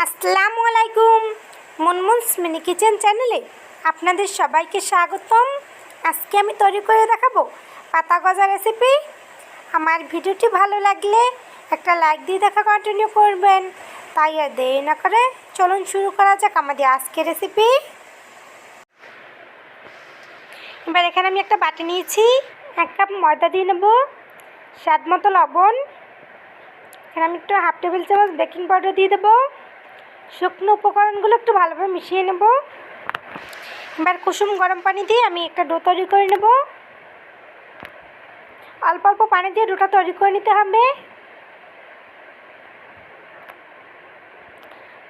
আসসালামু আলাইকুম। মুনমুনস mini kitchen চ্যানেলে আপনাদের সবাইকে স্বাগতম। আজকে আমি তৈরি করে দেখাবো পাতা গজা রেসিপি। আমার ভিডিওটি ভালো লাগলে একটা লাইক দিয়ে দেখা কন্টিনিউ করবেন। তাই আর দেরি না করে চলুন শুরু করা যাক আমাদের আজকের রেসিপি। এবার এখানে আমি একটা বাটি নিয়েছি, 1 কাপ ময়দা দিয়ে নেব, স্বাদ মতো লবণ, এখানে আমি একটু হাফ টেবিল চামচ বেকিং পাউডার দিয়ে দেবো। শুকনো উপকরণগুলো একটু ভালোভাবে মিশিয়ে নেব। এবার কুসুম গরম পানি দিয়ে আমি একটা ডো তৈরি করে নেব। অল্প অল্প পানি দিয়ে ডোটা তৈরি করে নিতে হবে।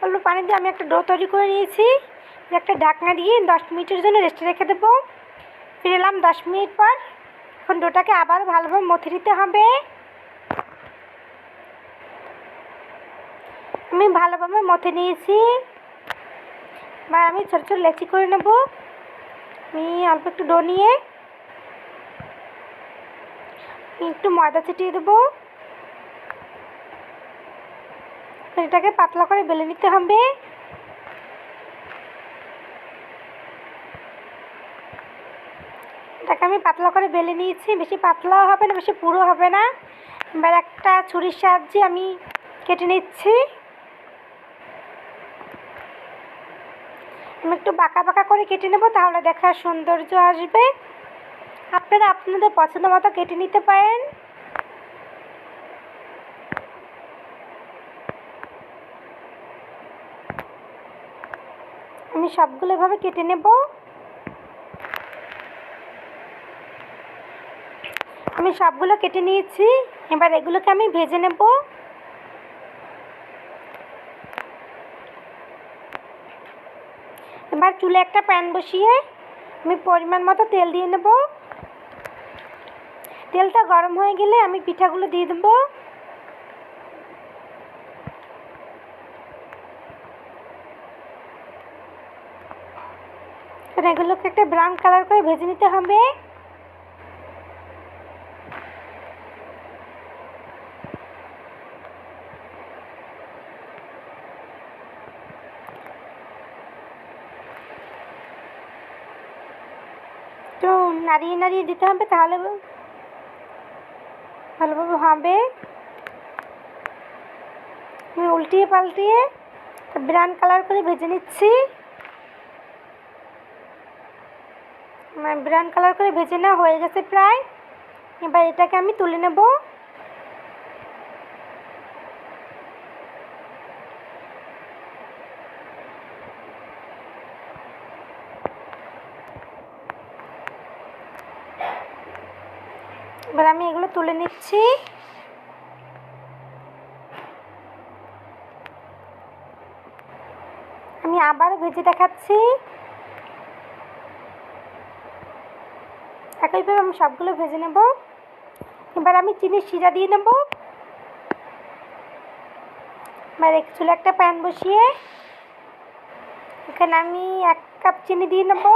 অল্প পানি দিয়ে আমি একটা ডো তৈরি করে নিয়েছি। একটা ঢাকনা দিয়ে 10 মিনিটের জন্য রেস্টে রেখে দেবো। ফিরে এলাম 10 মিনিট পর। এখন ডোটাকে আবার ভালোভাবে মথে নিতে হবে। আমি ভালোভাবে মথে নিয়েছি। এবার আমি ছোট ছোট লেচি করে নেব। আমি অল্প একটু ডো নিয়ে একটু ময়দা ছিটিয়ে দেবো। এটাকে পাতলা করে বেলে নিতে হবে। এটাকে আমি পাতলা করে বেলে নিয়েছি। বেশি পাতলাও হবে না, বেশি পুরো হবে না। এবার একটা ছুরির সাহায্যে আমি কেটে নিচ্ছি। আমি একটু বাঁকা বাঁকা করে কেটে নেব, তাহলে দেখার সৌন্দর্য আসবে। আপনারা আপনাদের পছন্দ মতো কেটে নিতে পারেন। আমি সবগুলো এভাবে কেটে নেব। আমি সবগুলো কেটে নিয়েছি। এবার এগুলোকে আমি ভেজে নেব। এবার চুলে একটা প্যান বসিয়ে আমি পরিমাণ মতো তেল দিয়ে নেব। তেলটা গরম হয়ে গেলে আমি পিঠাগুলো দিয়ে দেবো। এগুলোকে একটা ব্রাউন কালার করে ভেজে নিতে হবে। তো নাড়িয়ে নাড়িয়ে দিতে হবে, তাহলে ভালোভাবে হবে। আমি উল্টিয়ে পাল্টিয়ে ব্রাউন কালার করে ভেজে নিচ্ছি। ব্রাউন কালার করে ভেজে নেওয়া হয়ে গেছে প্রায়। এবার এটাকে আমি তুলে নেব। এবার আমি এগুলো তুলে নিচ্ছি। আমি আবারও ভেজে দেখাচ্ছি। একইভাবে আমি সবগুলো ভেজে নেব। এবার আমি চিনির শিরা দিয়ে নেব। এবার চুলে একটা প্যান বসিয়ে এখানে আমি 1 কাপ চিনি দিয়ে নেব।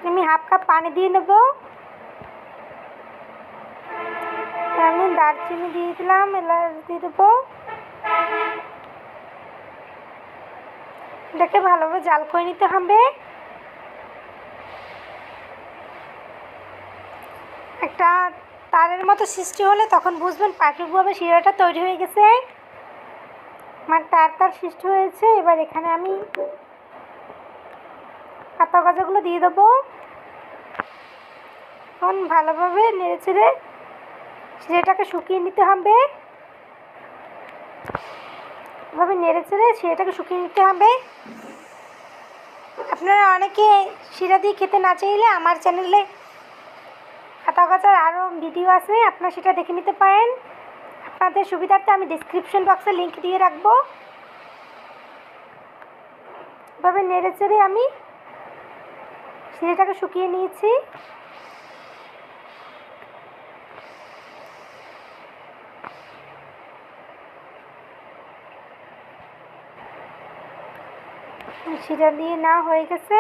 আমি হাফ কাপ পানি দিয়ে নেব। আমি দারচিনি দিয়ে দিলাম, এলাচ দিয়ে দেবো। এটাকে ভালোভাবে জাল করে নিতে হবে। একটা তারের মতো সৃষ্টি হলে তখন বুঝবেন পারফেক্টভাবে শিরাটা তৈরি হয়ে গেছে। আমার তার সৃষ্টি হয়েছে। এবার এখানে আমি পাতা গজাগুলো দিয়ে দেবো। এখন ভালোভাবে নেড়ে চেড়ে শিরাটাকে শুকিয়ে নিতে হবে। এভাবে নেড়ে চেড়ে শিরাটাকে শুকিয়ে নিতে হবে। আপনারা অনেকে শিরা দিয়ে খেতে না চাইলে আমার চ্যানেলে পাতা গজার আরও ভিডিও আছে, আপনারা সেটা দেখে নিতে পারেন। আপনাদের সুবিধার্থে আমি ডিসক্রিপশন বক্সে লিংক দিয়ে রাখবো। এভাবে নেড়ে চেড়ে আমি শিরাটাকে শুকিয়ে নিয়েছি। শিরা দিয়ে না হয়ে গেছে।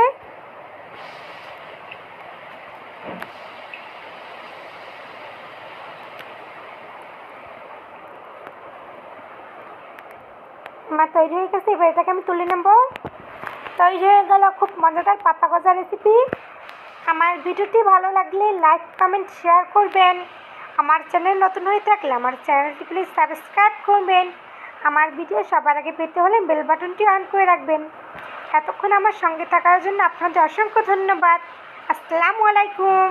আমার তৈরি হয়ে গেছে, এবার এটাকে আমি তুলে নেব। তৈরি হয়ে গেল খুব মজাদার পাতা গজা রেসিপি। আমার ভিডিওটি ভালো লাগলে লাইক কমেন্ট শেয়ার করবেন। আমার চ্যানেল নতুন হয়ে থাকলে আমার চ্যানেলটি প্লিজ সাবস্ক্রাইব করবেন। আমার ভিডিও সবার আগে পেতে হলে বেল বাটনটি অন করে রাখবেন। এতক্ষণ আমার সঙ্গে থাকার জন্য আপনাদের অসংখ্য ধন্যবাদ। আসসালামু আলাইকুম।